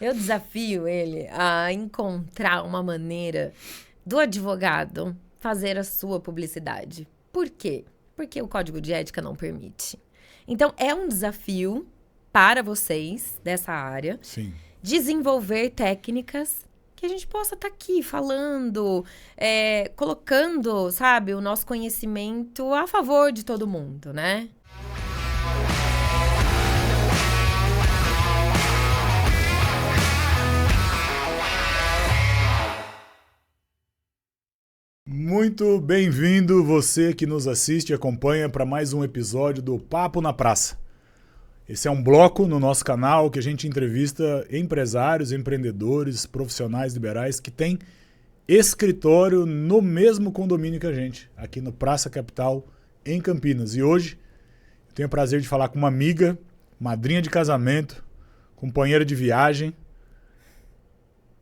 Eu desafio ele a encontrar uma maneira do advogado fazer a sua publicidade. Por quê? Porque o código de ética não permite. Então, é um desafio para vocês dessa área Sim. desenvolver técnicas que a gente possa estar aqui falando, colocando, sabe, o nosso conhecimento a favor de todo mundo, né? Muito bem-vindo você que nos assiste e acompanha para mais um episódio do Papo na Praça. Esse é um bloco no nosso canal que a gente entrevista empresários, empreendedores, profissionais liberais que têm escritório no mesmo condomínio que a gente, aqui no Praça Capital, em Campinas. E hoje eu tenho o prazer de falar com uma amiga, madrinha de casamento, companheira de viagem,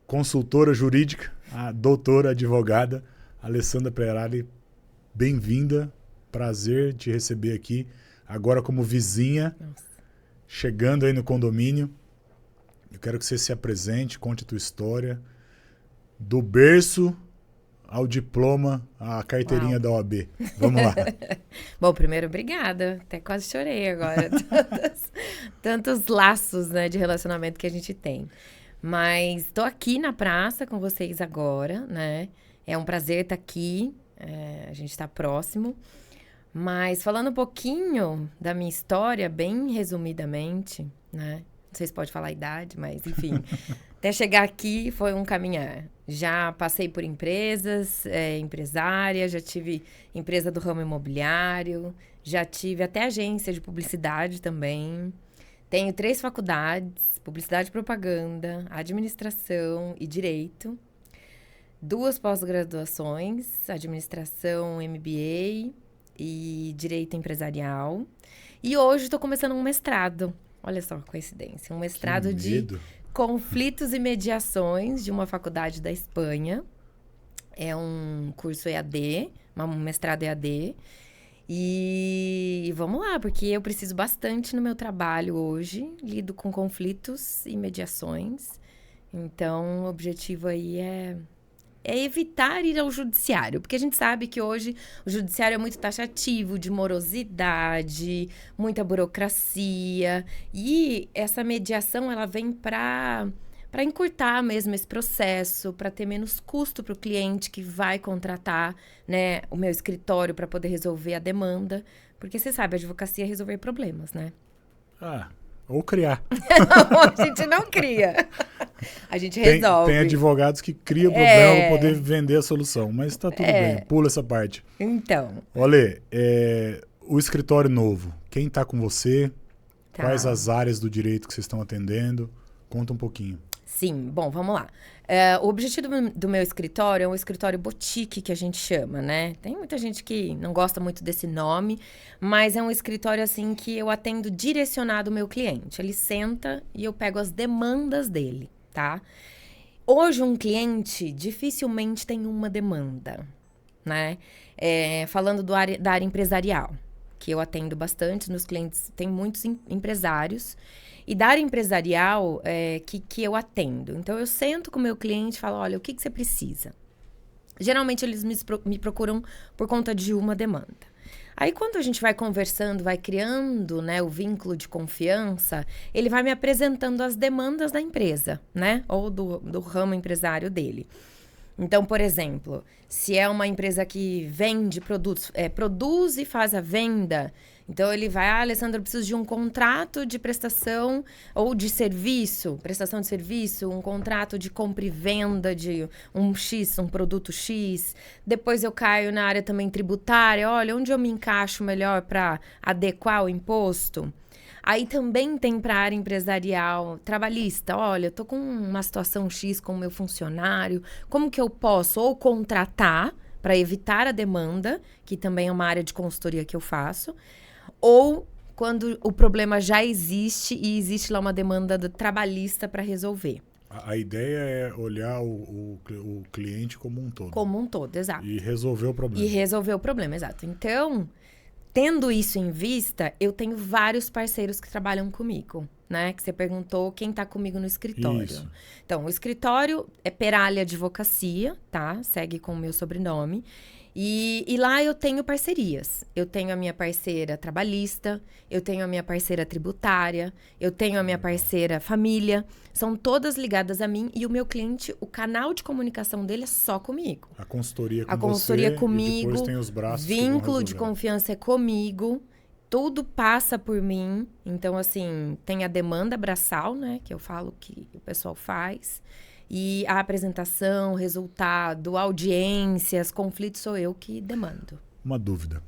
consultora jurídica, a doutora advogada Alessandra Perari. Bem-vinda, prazer te receber aqui, agora como vizinha, chegando aí no condomínio. Eu quero que você se apresente, conte a tua história, do berço ao diploma, à carteirinha da OAB. Vamos lá. Bom, primeiro, obrigada. Até quase chorei agora. Tantos laços, né, de relacionamento que a gente tem. Mas estou aqui na praça com vocês agora, né? É um prazer estar aqui. A gente está próximo. Mas falando um pouquinho da minha história, bem resumidamente, né? Não sei se pode falar a idade, mas enfim. Até chegar aqui foi um caminhar. Já passei por empresas, empresária, já tive empresa do ramo imobiliário, já tive até agência de publicidade também. Tenho 3 faculdades, publicidade e propaganda, administração e direito. 2 pós-graduações, administração, MBA e direito empresarial. E hoje estou começando um mestrado. Olha só a coincidência. Um mestrado de conflitos e mediações de uma faculdade da Espanha. É um curso EAD, um mestrado EAD. E vamos lá, porque eu preciso bastante no meu trabalho hoje. Lido com conflitos e mediações. Então, o objetivo aí é evitar ir ao judiciário, porque a gente sabe que hoje o judiciário é muito taxativo, de morosidade, muita burocracia, e essa mediação ela vem para encurtar mesmo esse processo, para ter menos custo para o cliente que vai contratar, né, o meu escritório para poder resolver a demanda, porque você sabe, a advocacia é resolver problemas, né? Ou criar. A gente não cria. A gente resolve. Tem advogados que criam problema para poder vender a solução, mas tá tudo bem, pula essa parte. Então. Olha, o escritório novo, quem tá com você? Tá. Quais as áreas do direito que vocês estão atendendo? Conta um pouquinho. Sim, bom, vamos lá. O objetivo do meu escritório é um escritório boutique, que a gente chama, né? Tem muita gente que não gosta muito desse nome, mas é um escritório, assim, que eu atendo direcionado ao meu cliente. Ele senta e eu pego as demandas dele, tá? Hoje, um cliente dificilmente tem uma demanda, né? Falando da área empresarial, que eu atendo bastante, meus clientes têm muitos empresários. E da área empresarial que eu atendo. Então, eu sento com o meu cliente e falo, olha, o que você precisa? Geralmente, eles me procuram por conta de uma demanda. Aí, quando a gente vai conversando, vai criando, né, o vínculo de confiança, ele vai me apresentando as demandas da empresa, né? Ou do ramo empresário dele. Então, por exemplo, se é uma empresa que vende produtos, produz e faz a venda, então ele vai, Alessandra, eu preciso de um contrato de prestação ou de serviço, prestação de serviço, um contrato de compra e venda de um produto X. Depois eu caio na área também tributária, olha, onde eu me encaixo melhor para adequar o imposto? Aí também tem para a área empresarial, trabalhista. Olha, eu tô com uma situação X com o meu funcionário. Como que eu posso ou contratar para evitar a demanda, que também é uma área de consultoria que eu faço, ou quando o problema já existe e existe lá uma demanda trabalhista para resolver. A ideia é olhar o cliente como um todo. Como um todo, exato. E resolver o problema. E resolver o problema, exato. Então, Tendo isso em vista, eu tenho vários parceiros que trabalham comigo, né? Que você perguntou quem tá comigo no escritório. Isso. Então, o escritório é Peralha Advocacia, tá? Segue com o meu sobrenome. E lá eu tenho parcerias. Eu tenho a minha parceira trabalhista, eu tenho a minha parceira tributária, eu tenho a minha parceira família. São todas ligadas a mim e o meu cliente, o canal de comunicação dele é só comigo. A consultoria com A consultoria você, comigo, e depois tem os braços que vão vínculo de resolver. confiança é comigo, tudo passa por mim. Então, assim, tem a demanda braçal, né? Que eu falo que o pessoal faz. E a apresentação, resultado, audiências, conflitos, sou eu que demando. Uma dúvida.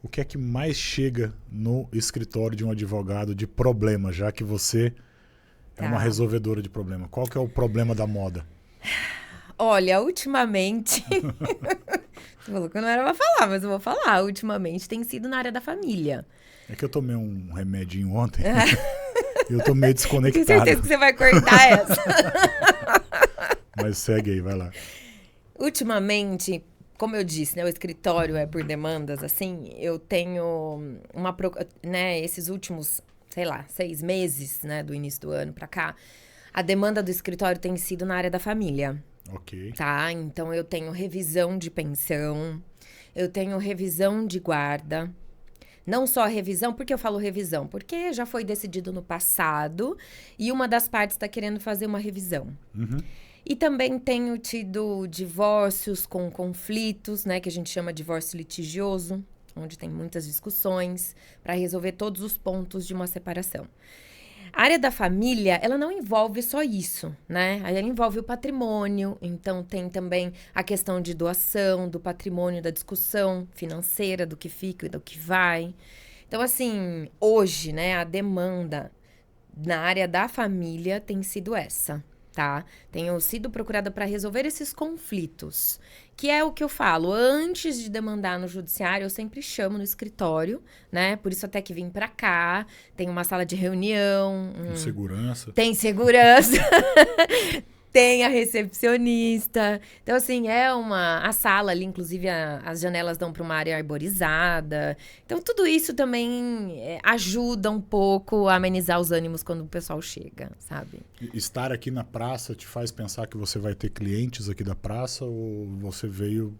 O que é que mais chega no escritório de um advogado de problema, já que você é uma resolvedora de problema? Qual que é o problema da moda? Olha, ultimamente... Você falou que eu não era pra falar, mas eu vou falar. Ultimamente tem sido na área da família. É que eu tomei um remedinho ontem e eu tô meio Tenho desconectado. certeza que você vai cortar essa. Mas segue aí, vai lá. Ultimamente, como eu disse, né, o escritório é por demandas, assim, eu tenho né, esses últimos, sei lá, 6 meses, né, do início do ano pra cá, a demanda do escritório tem sido na área da família. Ok. Tá? Então, eu tenho revisão de pensão, eu tenho revisão de guarda. Não só revisão, por que eu falo revisão? Porque já foi decidido no passado e uma das partes está querendo fazer uma revisão. E também tenho tido divórcios com conflitos, né? Que a gente chama de divórcio litigioso, onde tem muitas discussões para resolver todos os pontos de uma separação. A área da família, ela não envolve só isso, né? Ela envolve o patrimônio, então tem também a questão de doação, do patrimônio, da discussão financeira, do que fica e do que vai. Então, assim, hoje, né, a demanda na área da família tem sido essa, tá? Tenho sido procurada para resolver esses conflitos, que é o que eu falo. Antes de demandar no judiciário, eu sempre chamo no escritório, né? Por isso até que vim para cá, tem uma sala de reunião. Com segurança. Tem segurança. Tem a recepcionista. Então, assim, a sala ali, inclusive, as janelas dão para uma área arborizada. Então, tudo isso também ajuda um pouco a amenizar os ânimos quando o pessoal chega, sabe? Estar aqui na praça te faz pensar que você vai ter clientes aqui da praça ou você veio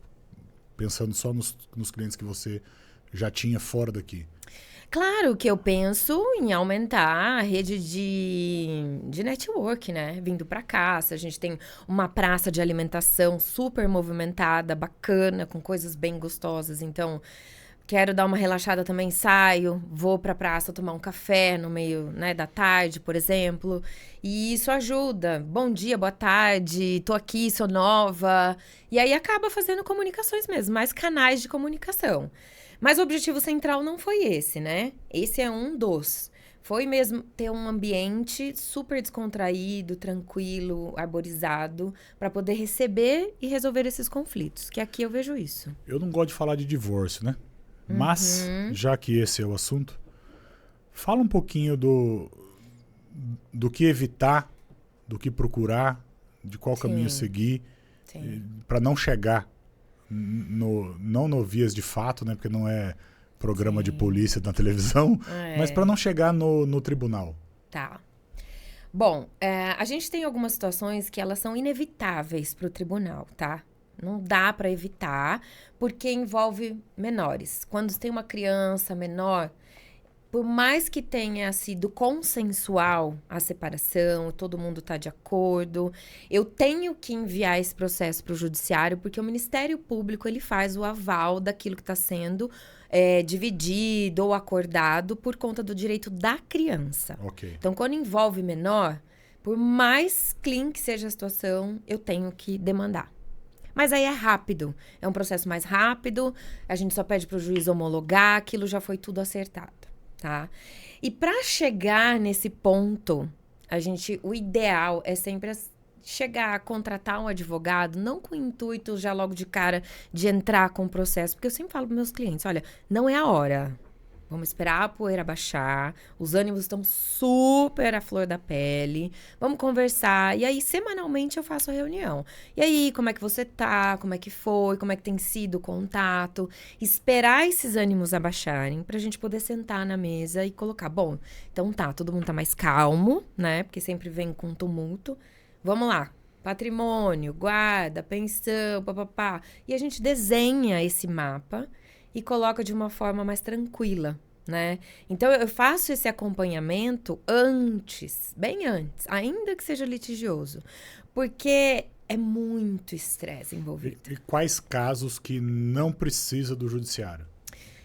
pensando só nos clientes que você já tinha fora daqui? Claro que eu penso em aumentar a rede de network, né? Vindo para cá. Se a gente tem uma praça de alimentação super movimentada, bacana, com coisas bem gostosas. Então, quero dar uma relaxada também, saio, vou para a praça tomar um café no meio, né, da tarde, por exemplo. E isso ajuda. Bom dia, boa tarde, tô aqui, sou nova. E aí acaba fazendo comunicações mesmo, mais canais de comunicação. Mas o objetivo central não foi esse, né? Esse é um dos. Foi mesmo ter um ambiente super descontraído, tranquilo, arborizado, para poder receber e resolver esses conflitos, que aqui eu vejo isso. Eu não gosto de falar de divórcio, né? Mas, já que esse é o assunto, fala um pouquinho do que evitar, do que procurar, de qual caminho seguir, para não chegar não no vias de fato, né? Porque não é programa de polícia na televisão, mas para não chegar no tribunal. Tá. Bom, a gente tem algumas situações que elas são inevitáveis para o tribunal, tá? Não dá para evitar, porque envolve menores. Quando tem uma criança menor, por mais que tenha sido consensual a separação, todo mundo está de acordo, eu tenho que enviar esse processo para o judiciário, porque o Ministério Público ele faz o aval daquilo que está sendo dividido ou acordado por conta do direito da criança. Okay. Então, quando envolve menor, por mais clean que seja a situação, eu tenho que demandar. Mas aí é rápido, é um processo mais rápido, a gente só pede para o juiz homologar, aquilo já foi tudo acertado. Tá? E para chegar nesse ponto, o ideal é sempre chegar a contratar um advogado, não com o intuito já logo de cara de entrar com o processo, porque eu sempre falo para meus clientes, olha, não é a hora. Vamos esperar a poeira baixar. Os ânimos estão super à flor da pele. Vamos conversar. E aí, semanalmente, eu faço a reunião. E aí, como é que você tá? Como é que foi? Como é que tem sido o contato? Esperar esses ânimos abaixarem pra gente poder sentar na mesa e colocar. Bom, então tá, todo mundo tá mais calmo, né? Porque sempre vem com tumulto. Vamos lá. Patrimônio, guarda, pensão, papapá. E a gente desenha esse mapa e coloca de uma forma mais tranquila, né? Então, eu faço esse acompanhamento antes, bem antes, ainda que seja litigioso, porque é muito estresse envolvido. E quais casos que não precisa do judiciário?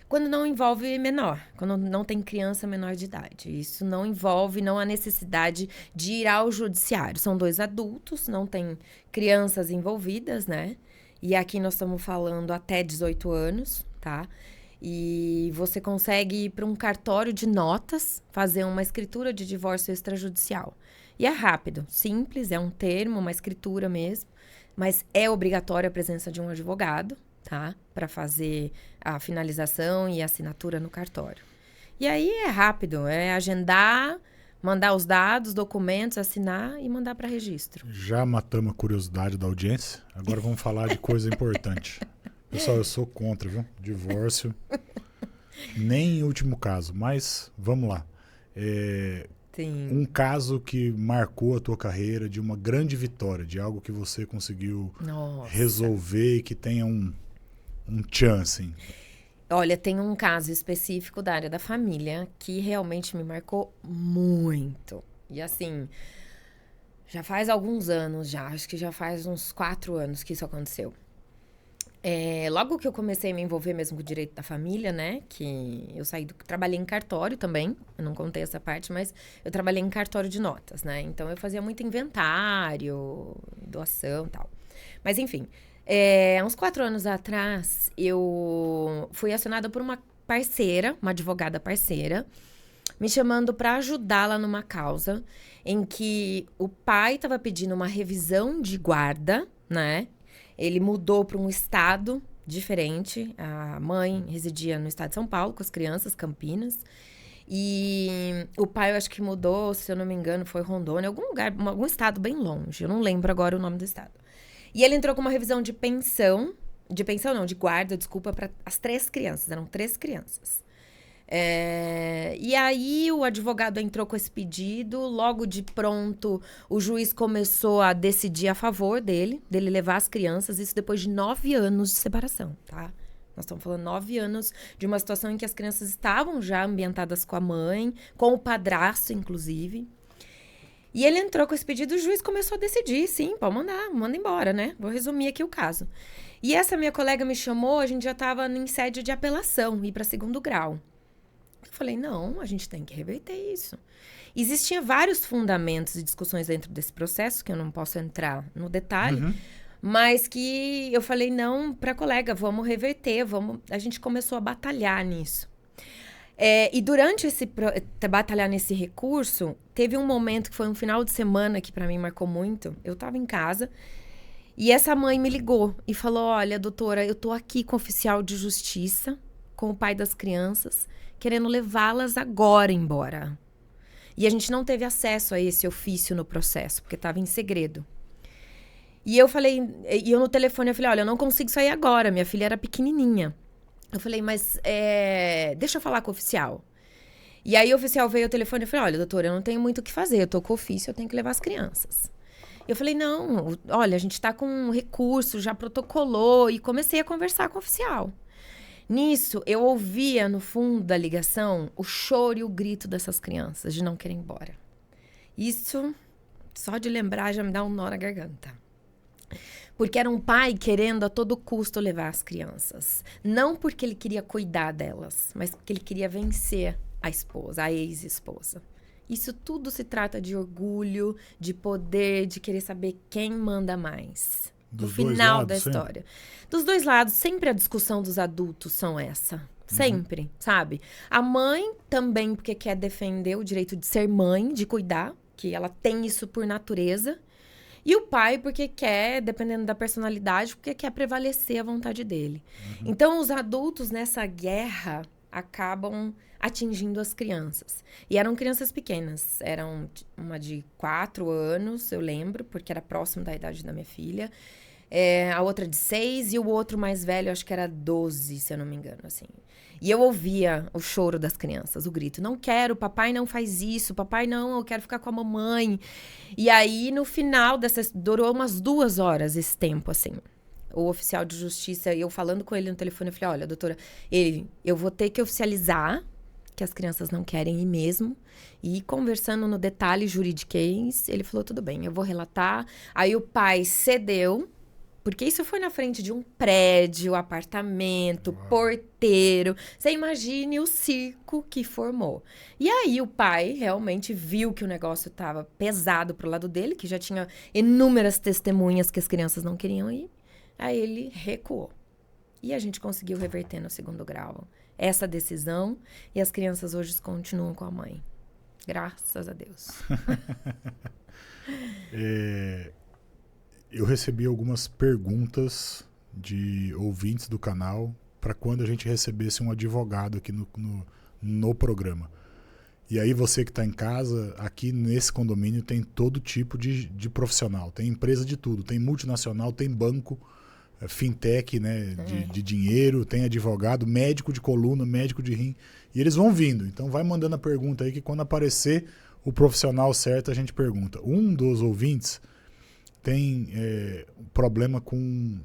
Quando não envolve menor, quando não tem criança menor de idade. Isso não envolve, não há necessidade de ir ao judiciário. São 2 adultos, não tem crianças envolvidas, né? E aqui nós estamos falando até 18 anos, tá? E você consegue ir para um cartório de notas, fazer uma escritura de divórcio extrajudicial. E é rápido, simples, é um termo, uma escritura mesmo, mas é obrigatória a presença de um advogado, tá? Para fazer a finalização e a assinatura no cartório. E aí é rápido, é agendar, mandar os dados, documentos, assinar e mandar para registro. Já matamos a curiosidade da audiência, agora vamos falar de coisa importante. Pessoal, eu sou contra, viu? Divórcio. Nem em último caso, mas vamos lá. Sim. Um caso que marcou a tua carreira, de uma grande vitória, de algo que você conseguiu resolver e que tenha um tchan, assim. Olha, tem um caso específico da área da família que realmente me marcou muito. E assim, já faz alguns anos já, acho que já faz uns 4 anos que isso aconteceu. Logo que eu comecei a me envolver mesmo com o direito da família, né? Que eu trabalhei em cartório também. Eu não contei essa parte, mas eu trabalhei em cartório de notas, né? Então, eu fazia muito inventário, doação e tal. Mas, enfim, uns 4 anos atrás, eu fui acionada por uma parceira, uma advogada parceira, me chamando para ajudá-la numa causa em que o pai estava pedindo uma revisão de guarda, né? Ele mudou para um estado diferente. A mãe residia no estado de São Paulo com as crianças, Campinas. E o pai, eu acho que mudou, se eu não me engano, foi Rondônia, algum lugar, algum estado bem longe. Eu não lembro agora o nome do estado. E ele entrou com uma revisão de pensão. De pensão não, de guarda, desculpa, para as 3 crianças. Eram 3 crianças. E aí o advogado entrou com esse pedido, logo de pronto o juiz começou a decidir a favor dele levar as crianças, isso depois de 9 anos de separação, tá? Nós estamos falando 9 anos de uma situação em que as crianças estavam já ambientadas com a mãe, com o padrasto, inclusive. E ele entrou com esse pedido, o juiz começou a decidir, sim, pode mandar, manda embora, né? Vou resumir aqui o caso. E essa minha colega me chamou, a gente já estava em sede de apelação, ir para 2º grau. Eu falei, não, a gente tem que reverter isso. Existiam vários fundamentos e discussões dentro desse processo, que eu não posso entrar no detalhe, mas que eu falei, não, para colega, vamos reverter, a gente começou a batalhar nisso. E durante batalhar nesse recurso, teve um momento que foi um final de semana que para mim marcou muito. Eu estava em casa e essa mãe me ligou e falou, olha, doutora, eu tô aqui com o oficial de justiça, com o pai das crianças, querendo levá-las agora embora. E a gente não teve acesso a esse ofício no processo, porque estava em segredo. E eu no telefone, eu falei, olha, eu não consigo sair agora, minha filha era pequenininha. Eu falei, mas deixa eu falar com o oficial. E aí o oficial veio ao telefone e falei, olha, doutora, eu não tenho muito o que fazer, eu tô com o ofício, eu tenho que levar as crianças. Eu falei, não, olha, a gente tá com um recurso, já protocolou, e comecei a conversar com o oficial. Nisso, eu ouvia no fundo da ligação o choro e o grito dessas crianças de não querer ir embora. Isso, só de lembrar, já me dá um nó na garganta. Porque era um pai querendo a todo custo levar as crianças. Não porque ele queria cuidar delas, mas porque ele queria vencer a esposa, a ex-esposa. Isso tudo se trata de orgulho, de poder, de querer saber quem manda mais. No final da história. Dos 2 lados, sempre a discussão dos adultos são essa. Sempre, sabe? A mãe também porque quer defender o direito de ser mãe, de cuidar, que ela tem isso por natureza. E o pai porque quer, dependendo da personalidade, porque quer prevalecer a vontade dele. Então, os adultos nessa guerra, acabam atingindo as crianças. E eram crianças pequenas. Eram uma de 4 anos, eu lembro, porque era próximo da idade da minha filha. A outra de 6 e o outro mais velho, acho que era 12, se eu não me engano, assim. E eu ouvia o choro das crianças, o grito. Não quero, papai não faz isso, papai não, eu quero ficar com a mamãe. E aí, no final durou umas 2 horas esse tempo, assim. O oficial de justiça, eu falando com ele no telefone, eu falei, olha, doutora, eu vou ter que oficializar que as crianças não querem ir mesmo. E conversando no detalhe juridiquês, ele falou, tudo bem, eu vou relatar. Aí o pai cedeu, porque isso foi na frente de um prédio, apartamento, porteiro. Você imagine o circo que formou. E aí o pai realmente viu que o negócio estava pesado pro lado dele, que já tinha inúmeras testemunhas que as crianças não queriam ir. Aí ele recuou. E a gente conseguiu reverter no 2º grau essa decisão. E as crianças hoje continuam com a mãe. Graças a Deus. Eu recebi algumas perguntas de ouvintes do canal para quando a gente recebesse um advogado aqui no programa. E aí você que está em casa, aqui nesse condomínio tem todo tipo de profissional. Tem empresa de tudo, tem multinacional, tem banco, fintech, né, de dinheiro, tem advogado, médico de coluna, médico de rim. E eles vão vindo. Então vai mandando a pergunta aí que quando aparecer o profissional certo a gente pergunta. Um dos ouvintes tem problema com...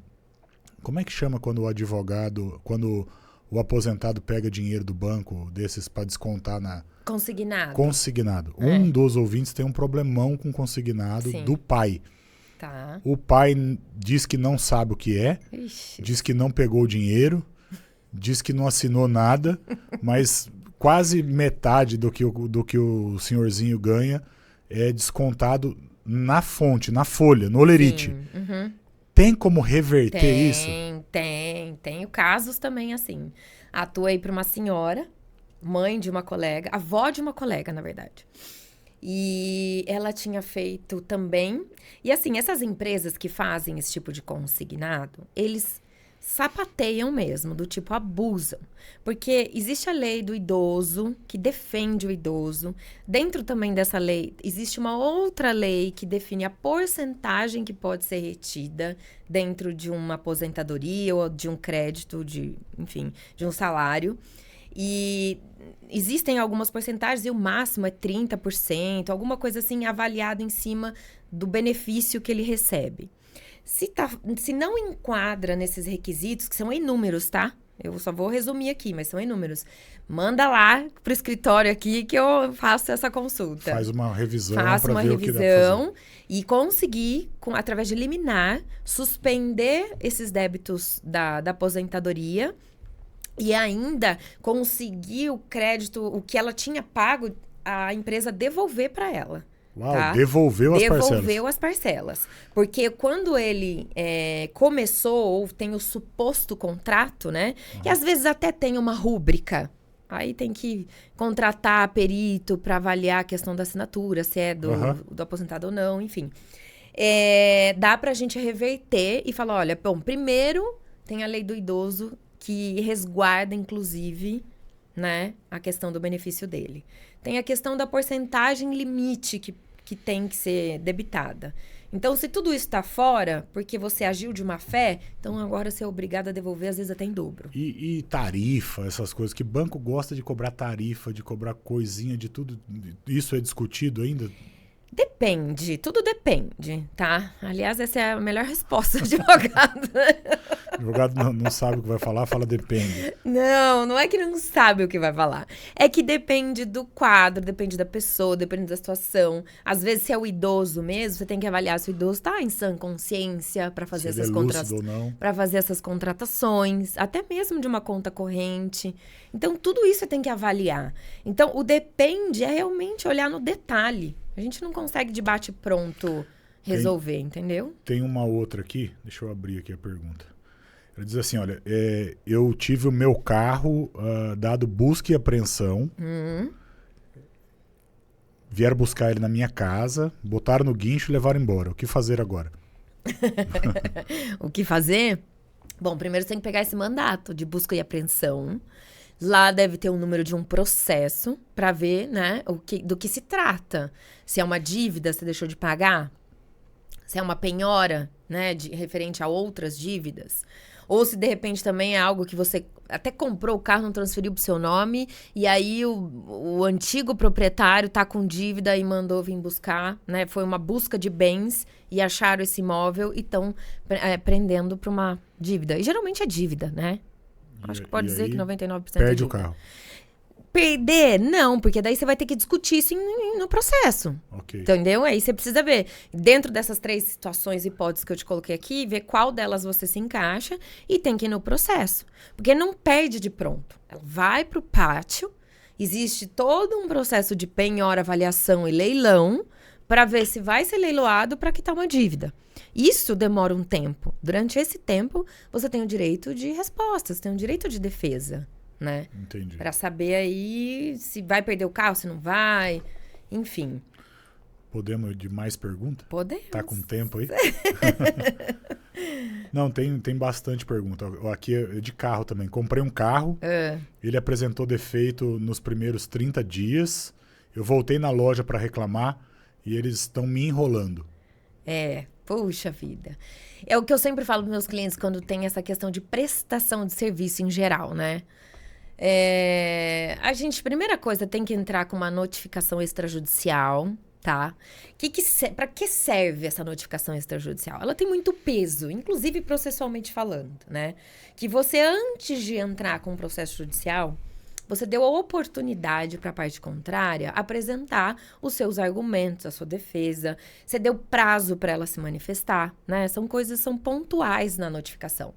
Como é que chama quando o advogado... Quando o aposentado pega dinheiro do banco desses para descontar na... Consignado. Consignado. Um dos ouvintes tem um problemão com consignado. Sim. Do pai. Tá. O pai diz que não sabe o que é. Ixi. Diz que não pegou o dinheiro. Diz que não assinou nada. Mas quase metade do que o senhorzinho ganha é descontado na fonte, na folha, no olerite. Uhum. Tem como reverter isso? Tenho casos também assim. Atuei para uma senhora, mãe de uma colega, avó de uma colega, na verdade. E ela tinha feito também... E assim, essas empresas que fazem esse tipo de consignado, eles sapateiam mesmo, do tipo abusam. Porque existe a lei do idoso, que defende o idoso. Dentro também dessa lei, existe uma outra lei que define a porcentagem que pode ser retida dentro de uma aposentadoria ou de um crédito, enfim, de um salário. E existem algumas porcentagens e o máximo é 30%, alguma coisa assim avaliado em cima do benefício que ele recebe. Se não enquadra nesses requisitos, que são inúmeros, tá? Eu só vou resumir aqui, mas são inúmeros. Manda lá pro escritório aqui que eu faço essa consulta. Faz uma revisão. Faço uma revisão o que dá pra fazer. E conseguir, através de liminar, suspender esses débitos da aposentadoria e ainda conseguir o crédito, o que ela tinha pago, a empresa devolver para ela. Uau, tá? Devolveu as parcelas. Porque quando ele começou, ou tem o suposto contrato, né? E às vezes até tem uma rúbrica. Aí tem que contratar perito para avaliar a questão da assinatura, se é do aposentado ou não, enfim. Dá pra gente reverter e falar, olha, bom, primeiro tem a lei do idoso que resguarda, inclusive, né, a questão do benefício dele. Tem a questão da porcentagem limite que tem que ser debitada. Então, se tudo isso está fora, porque você agiu de má fé, então agora você é obrigado a devolver, às vezes até em dobro. E tarifa, essas coisas, que banco gosta de cobrar tarifa, de cobrar coisinha, de tudo, isso é discutido ainda? Depende, tudo depende, tá? Aliás, essa é a melhor resposta de advogado. O advogado não sabe o que vai falar, fala depende. Não é que não sabe o que vai falar. É que depende do quadro, depende da pessoa, depende da situação. Às vezes, se é o idoso mesmo, você tem que avaliar se o idoso está em sã consciência para fazer essas contratações, até mesmo de uma conta corrente. Então, tudo isso você tem que avaliar. Então, o depende é realmente olhar no detalhe. A gente não consegue de bate-pronto resolver, entendeu? Tem uma outra aqui, deixa eu abrir aqui a pergunta. Ela diz assim, olha, eu tive o meu carro dado busca e apreensão, vieram buscar ele na minha casa, botaram no guincho e levaram embora. O que fazer agora? O que fazer? Bom, primeiro você tem que pegar esse mandato de busca e apreensão, Lá deve ter um número de um processo para ver, né, do que se trata. Se é uma dívida, você deixou de pagar. Se é uma penhora, né, referente a outras dívidas. Ou se, de repente, também é algo que você até comprou o carro, não transferiu pro seu nome, e aí o antigo proprietário tá com dívida e mandou vir buscar, né? Foi uma busca de bens e acharam esse imóvel e estão prendendo para uma dívida. E geralmente é dívida, né? Acho que pode dizer que 99% perde é dívida. o carro. Perder? Não, porque daí você vai ter que discutir isso no processo. Ok. Entendeu? Aí você precisa ver, dentro dessas 3 situações, hipóteses que eu te coloquei aqui, ver qual delas você se encaixa e tem que ir no processo. Porque não perde de pronto. Ela vai pro pátio, existe todo um processo de penhora, avaliação e leilão para ver se vai ser leiloado para quitar uma dívida. Isso demora um tempo. Durante esse tempo, você tem o direito de resposta, você tem o direito de defesa. Né? Entendi. Para saber aí se vai perder o carro, se não vai, enfim. Podemos de mais pergunta? Podemos. Tá com tempo aí? Não, tem bastante pergunta. Aqui é de carro também. Comprei um carro, ele apresentou defeito nos primeiros 30 dias, eu voltei na loja para reclamar e eles estão me enrolando. Puxa vida. É o que eu sempre falo para meus clientes quando tem essa questão de prestação de serviço em geral, né? A gente, primeira coisa, tem que entrar com uma notificação extrajudicial, tá? Para que serve essa notificação extrajudicial? Ela tem muito peso, inclusive processualmente falando, né? Que você, antes de entrar com um processo judicial, você deu a oportunidade para a parte contrária apresentar os seus argumentos, a sua defesa. Você deu prazo para ela se manifestar, né? São pontuais na notificação.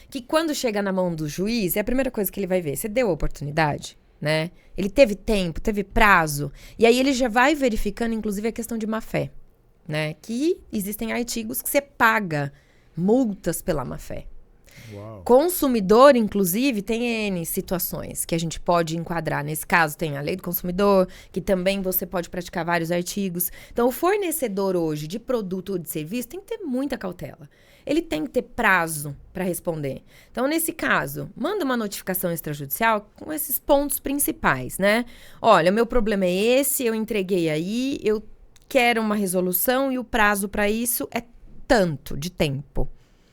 Que quando chega na mão do juiz, é a primeira coisa que ele vai ver. Você deu a oportunidade, né? Ele teve tempo, teve prazo. E aí ele já vai verificando, inclusive, a questão de má-fé, né? Que existem artigos que você paga multas pela má-fé. Uau. Consumidor, inclusive, tem N situações que a gente pode enquadrar. Nesse caso, tem a lei do consumidor, que também você pode praticar vários artigos. Então, o fornecedor hoje de produto ou de serviço tem que ter muita cautela. Ele tem que ter prazo para responder. Então, nesse caso, manda uma notificação extrajudicial com esses pontos principais, né? Olha, o meu problema é esse, eu entreguei aí, eu quero uma resolução e o prazo para isso é tanto de tempo.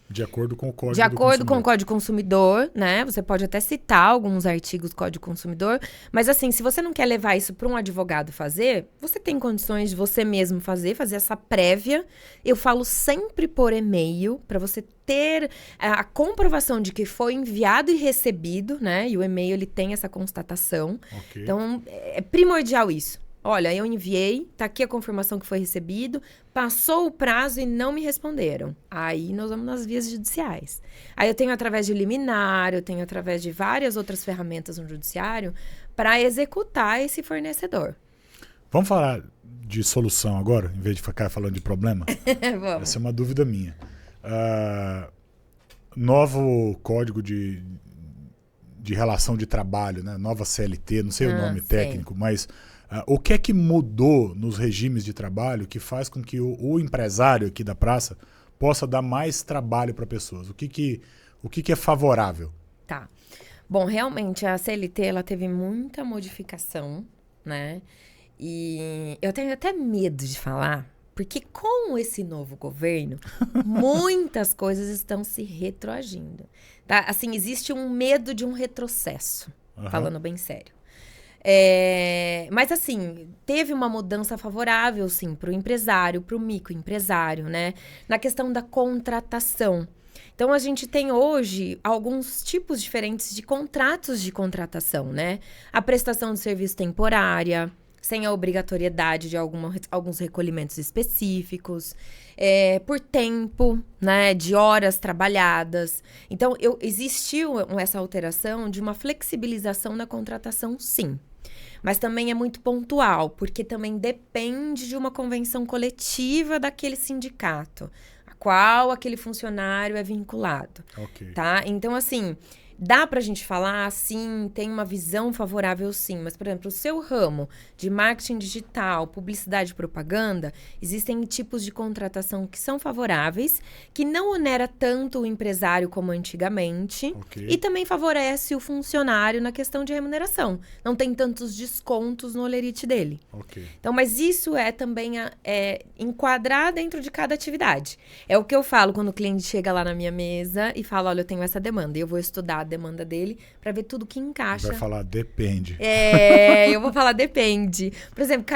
De acordo com o Código do Consumidor. De acordo com o Código do Consumidor, né? Você pode até citar alguns artigos do Código do Consumidor, mas assim, se você não quer levar isso para um advogado fazer, você tem condições de você mesmo fazer essa prévia. Eu falo sempre por e-mail, para você ter a comprovação de que foi enviado e recebido, né? E o e-mail, ele tem essa constatação. Okay. Então, é primordial isso. Olha, eu enviei, tá aqui a confirmação que foi recebido, passou o prazo e não me responderam. Aí nós vamos nas vias judiciais. Aí eu tenho através de liminar, eu tenho através de várias outras ferramentas no judiciário para executar esse fornecedor. Vamos falar de solução agora, em vez de ficar falando de problema? Vamos. Essa é uma dúvida minha. Novo código de relação de trabalho, né? Nova CLT, não sei o nome técnico, mas... o que é que mudou nos regimes de trabalho que faz com que o empresário aqui da praça possa dar mais trabalho para pessoas? O que é favorável? Tá. Bom, realmente a CLT ela teve muita modificação, né? E eu tenho até medo de falar, porque com esse novo governo, muitas coisas estão se retroagindo. Tá? Assim, existe um medo de um retrocesso, falando bem sério. Mas assim, teve uma mudança favorável, sim, para o empresário, para o microempresário, né? Na questão da contratação. Então, a gente tem hoje alguns tipos diferentes de contratos de contratação, né? A prestação de serviço temporária, sem a obrigatoriedade de alguns recolhimentos específicos, por tempo, né, de horas trabalhadas. Então, existiu essa alteração de uma flexibilização na contratação, sim. Mas também é muito pontual, porque também depende de uma convenção coletiva daquele sindicato, a qual aquele funcionário é vinculado. Okay. Tá? Então, assim, Dá pra gente falar, sim, tem uma visão favorável, sim. Mas, por exemplo, o seu ramo de marketing digital, publicidade e propaganda, existem tipos de contratação que são favoráveis, que não onera tanto o empresário como antigamente. Ok. E também favorece o funcionário na questão de remuneração. Não tem tantos descontos no holerite dele. Ok. Então, mas isso é também enquadrar dentro de cada atividade. É o que eu falo quando o cliente chega lá na minha mesa e fala, olha, eu tenho essa demanda. E eu vou estudar a demanda dele para ver tudo que encaixa. Vai falar depende. Eu vou falar depende. Por exemplo,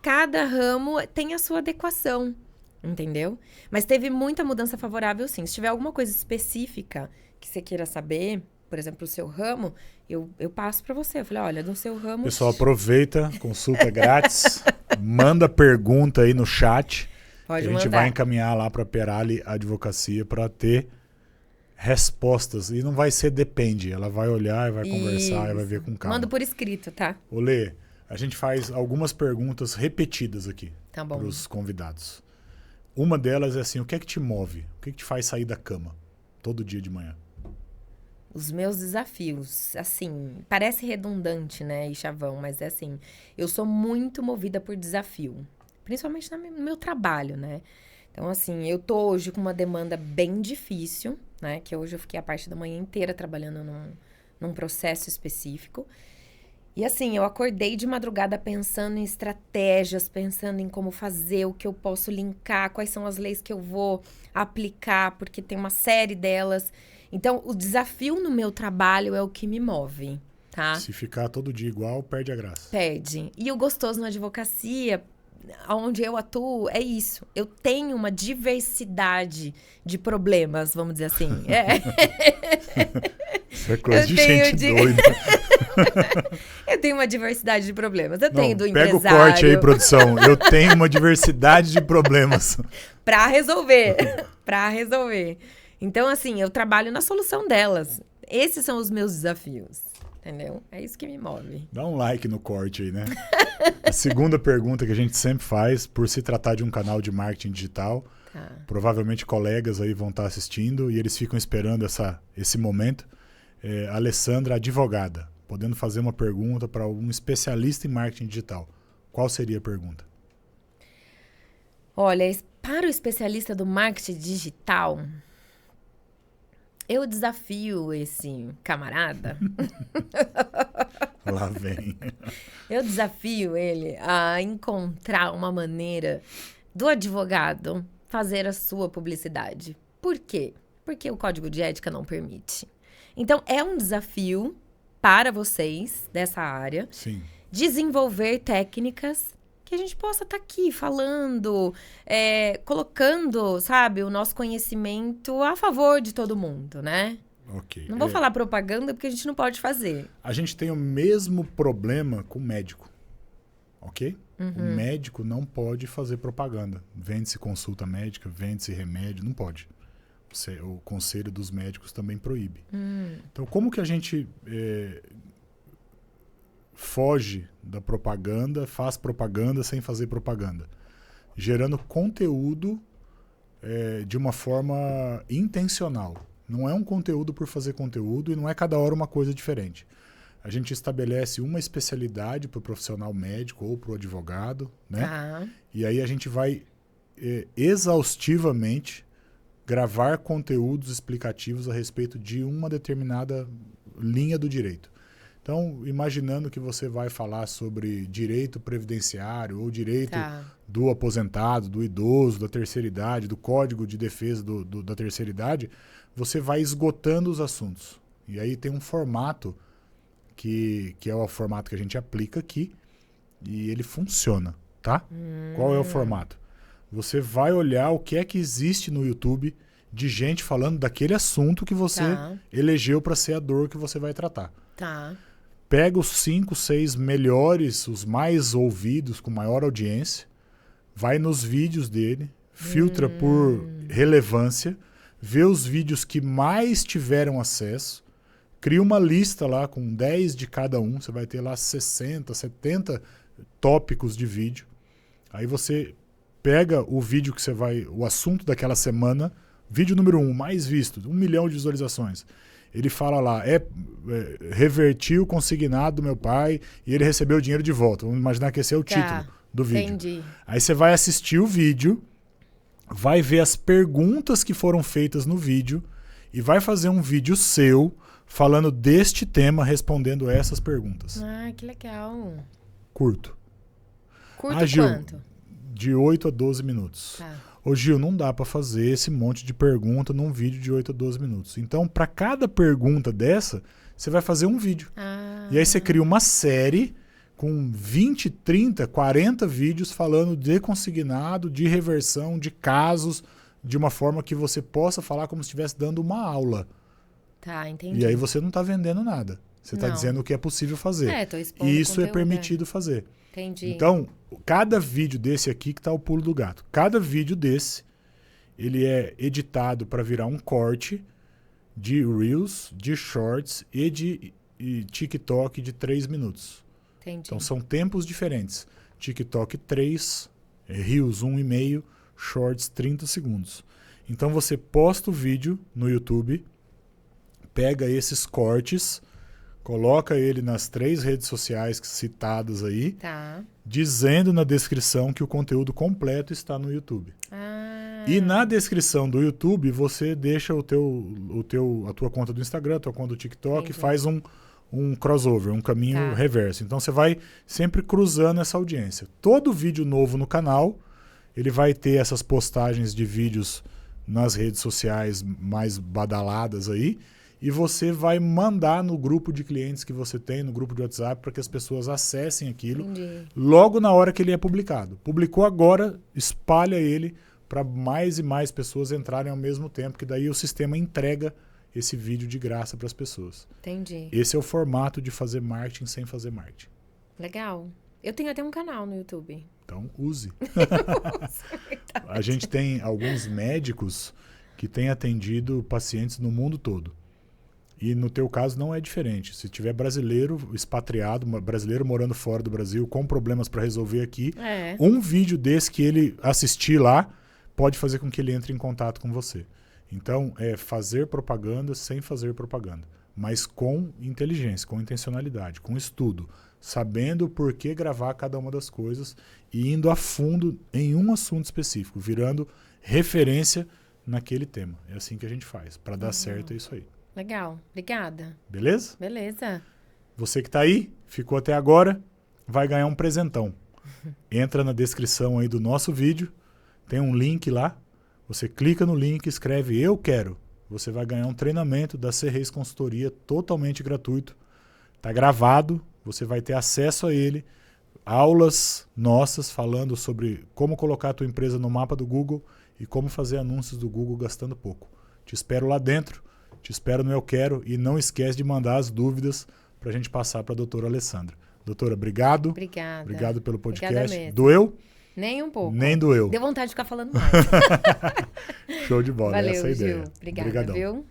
cada ramo tem a sua adequação, entendeu? Mas teve muita mudança favorável, sim. Se tiver alguma coisa específica que você queira saber, por exemplo, o seu ramo, eu passo para você. Eu falei, olha, no seu ramo... Pessoal, aproveita, consulta grátis, manda pergunta aí no chat. Pode a gente mandar. vai encaminhar lá para a Perali Advocacia para ter respostas. E não vai ser depende. Ela vai olhar e vai conversar e vai ver com calma. Manda por escrito, tá? Olê, a gente faz algumas perguntas repetidas aqui Tá bom. para os convidados. Uma delas é assim, o que é que te move? O que é que te faz sair da cama todo dia de manhã? Os meus desafios, assim, parece redundante, né, e chavão, mas é assim, eu sou muito movida por desafio, principalmente no meu trabalho, né? Então, assim, eu tô hoje com uma demanda bem difícil, né, que hoje eu fiquei a parte da manhã inteira trabalhando num processo específico. E assim, eu acordei de madrugada pensando em estratégias, pensando em como fazer, o que eu posso linkar, quais são as leis que eu vou aplicar, porque tem uma série delas. Então, o desafio no meu trabalho é o que me move, tá? Se ficar todo dia igual, perde a graça. Perde. E o gostoso na advocacia, onde eu atuo, é isso. Eu tenho uma diversidade de problemas, vamos dizer assim. Isso é coisa de gente doida. Eu tenho uma diversidade de problemas. Eu tenho do pega empresário... o corte aí, produção. Eu tenho uma diversidade de problemas. Pra resolver. Pra resolver. Então, assim, eu trabalho na solução delas. Esses são os meus desafios. Entendeu? É isso que me move. Dá um like no corte aí, né? A segunda pergunta que a gente sempre faz, por se tratar de um canal de marketing digital, provavelmente colegas aí vão estar assistindo e eles ficam esperando esse momento. A Alessandra, advogada, podendo fazer uma pergunta para um especialista em marketing digital. Qual seria a pergunta? Olha, para o especialista do marketing digital, eu desafio esse camarada. Lá vem. Eu desafio ele a encontrar uma maneira do advogado fazer a sua publicidade. Por quê? Porque o código de ética não permite. Então, é um desafio para vocês dessa área. Sim. Desenvolver técnicas que a gente possa estar aqui falando, colocando, sabe, o nosso conhecimento a favor de todo mundo, né? Ok. Não vou falar propaganda porque a gente não pode fazer. A gente tem o mesmo problema com o médico, ok? O médico não pode fazer propaganda. Vende-se consulta médica, vende-se remédio, não pode. O Conselho dos Médicos também proíbe. Então, como que a gente foge da propaganda, faz propaganda sem fazer propaganda? Gerando conteúdo de uma forma intencional. Não é um conteúdo por fazer conteúdo e não é cada hora uma coisa diferente. A gente estabelece uma especialidade para o profissional médico ou para o advogado, né? E aí a gente vai exaustivamente gravar conteúdos explicativos a respeito de uma determinada linha do direito. Então, imaginando que você vai falar sobre direito previdenciário ou direito do aposentado, do idoso, da terceira idade, do Código de Defesa da terceira idade, você vai esgotando os assuntos. E aí tem um formato que é o formato que a gente aplica aqui e ele funciona, tá? Qual é o formato? Você vai olhar o que é que existe no YouTube de gente falando daquele assunto que você elegeu para ser a dor que você vai tratar. Pega os 5, 6 melhores, os mais ouvidos, com maior audiência, vai nos vídeos dele, filtra por relevância, vê os vídeos que mais tiveram acesso, cria uma lista lá com 10 de cada um, você vai ter lá 60, 70 tópicos de vídeo. Aí você pega o vídeo o assunto daquela semana, vídeo número 1, mais visto, 1 milhão de visualizações. ele fala lá, reverti o consignado do meu pai e ele recebeu o dinheiro de volta. Vamos imaginar que esse é o título do vídeo. Entendi. Aí você vai assistir o vídeo, vai ver as perguntas que foram feitas no vídeo e vai fazer um vídeo seu falando deste tema, respondendo essas perguntas. Ah, que legal. Curto. Curto Gil, quanto? De 8 a 12 minutos. Tá. Ô Gil, não dá para fazer esse monte de pergunta num vídeo de 8 a 12 minutos. Então, para cada pergunta dessa, você vai fazer um vídeo. E aí você cria uma série com 20, 30, 40 vídeos falando de consignado, de reversão, de casos, de uma forma que você possa falar como se estivesse dando uma aula. Tá, entendi. E aí você não está vendendo nada. Você está dizendo o que é possível fazer. Tô expondo E isso conteúdo, é permitido fazer. Entendi. Então, cada vídeo desse aqui que tá o pulo do gato. Cada vídeo desse, ele é editado para virar um corte de Reels, de Shorts e de TikTok de 3 minutos. Entendi. Então, são tempos diferentes. TikTok 3, Reels 1,5, Shorts 30 segundos. Então, você posta o vídeo no YouTube, pega esses cortes, coloca ele nas 3 redes sociais citadas aí, dizendo na descrição que o conteúdo completo está no YouTube. E na descrição do YouTube, você deixa a tua conta do Instagram, a tua conta do TikTok, e faz um crossover, um caminho reverso. Então você vai sempre cruzando essa audiência. Todo vídeo novo no canal, ele vai ter essas postagens de vídeos nas redes sociais mais badaladas aí, e você vai mandar no grupo de clientes que você tem, no grupo de WhatsApp, para que as pessoas acessem aquilo logo na hora que ele é publicado. Publicou agora, espalha ele para mais e mais pessoas entrarem ao mesmo tempo, que daí o sistema entrega esse vídeo de graça para as pessoas. Entendi. Esse é o formato de fazer marketing sem fazer marketing. Legal. Eu tenho até um canal no YouTube. Então, use. A gente tem alguns médicos que têm atendido pacientes no mundo todo. E no teu caso não é diferente. Se tiver brasileiro expatriado, brasileiro morando fora do Brasil, com problemas para resolver aqui, um vídeo desse que ele assistir lá pode fazer com que ele entre em contato com você. Então, é fazer propaganda sem fazer propaganda, mas com inteligência, com intencionalidade, com estudo, sabendo por que gravar cada uma das coisas e indo a fundo em um assunto específico, virando referência naquele tema. É assim que a gente faz. Para dar certo é isso aí. Legal. Obrigada. Beleza? Beleza. Você que está aí, ficou até agora, vai ganhar um presentão. Entra na descrição aí do nosso vídeo, tem um link lá, você clica no link, escreve "Eu quero". Você vai ganhar um treinamento da C-Reis Consultoria totalmente gratuito. Está gravado, você vai ter acesso a ele, aulas nossas falando sobre como colocar a tua empresa no mapa do Google e como fazer anúncios do Google gastando pouco. Te espero lá dentro. Te espero no Eu Quero e não esquece de mandar as dúvidas para a gente passar para a doutora Alessandra. Doutora, obrigado. Obrigada. Obrigado pelo podcast. Obrigada mesmo. Doeu? Nem um pouco. Nem doeu. Deu vontade de ficar falando mais. Show de bola, Valeu, essa é a ideia. Gil. Obrigada, Obrigadão. viu?